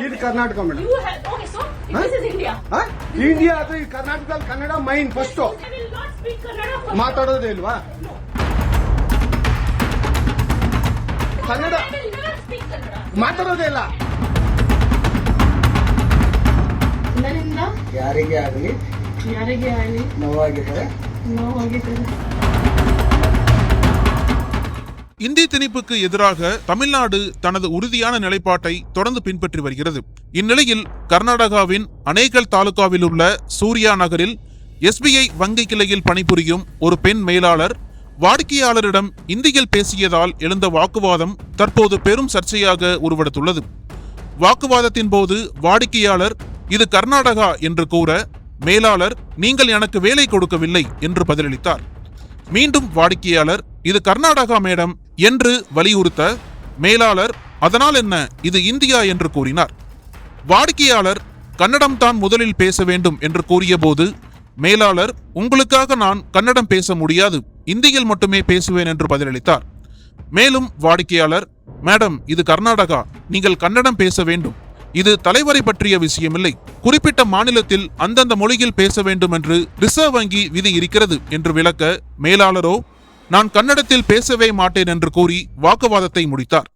ಇದು Karnataka madam. You have, okay, so this is India. India ಅದು ಈ ಕರ್ನಾಟಕದಲ್ಲಿ Kannada main first. I will not speak Kannada first. ಮಾತಾಡೋದೇ ಇಲ್ವಾ? No. Kannada I will never speak Kannada. ಮಾತಾಡೋದೇ ಇಲ್ಲ. ನನ್ನಿಂದ ಯಾರಿಗೆ ಆಗಲಿ ನೋವಾಗಿದ್ದಾರೆ. இந்தி திணிப்புக்கு எதிராக தமிழ்நாடு தனது உறுதியான நிலைப்பாட்டை தொடர்ந்து பின்பற்றி வருகிறது. இந்நிலையில் கர்நாடகாவின் அனேகல் தாலுகாவில் உள்ள சூர்யா நகரில் SBI வங்கி கிளையில் பணிபுரியும் ஒரு பெண் மேலாளர் வாடிக்கையாளரிடம் இந்தியில் பேசியதால் எழுந்த வாக்குவாதம் தற்போது பெரும் சர்ச்சையாக உருவெடுத்துள்ளது. வாக்குவாதத்தின் போது வாடிக்கையாளர் இது கர்நாடகா என்று கூற, மேலாளர் நீங்கள் எனக்கு வேலை கொடுக்கவில்லை என்று பதிலளித்தார். மீண்டும் வாடிக்கையாளர் இது கர்நாடகா மேடம் என்று வலியுறுத்த, மேலாளர் அதனால் என்ன இது இந்தியா என்று கூறினார். வாடிக்கையாளர் கன்னடம் தான் முதலில் பேச வேண்டும் என்று கூறிய போது, மேலாளர் உங்களுக்காக நான் கன்னடம் பேச முடியாது, இந்தியில் மட்டுமே பேசுவேன் என்று பதிலளித்தார். மேலும் வாடிக்கையாளர், மேடம் இது கர்நாடகா, நீங்கள் கன்னடம் பேச வேண்டும், இது தலைவரை பற்றிய விஷயமில்லை, குறிப்பிட்ட மாநிலத்தில் அந்தந்த மொழியில் பேச வேண்டும் என்று ரிசர்வ் வங்கி விதி இருக்கிறது என்று விளக்க, மேலாளரோ நான் கன்னடத்தில் பேசவே மாட்டேன் என்று கூறி வாக்குவாதத்தை முடித்தார்.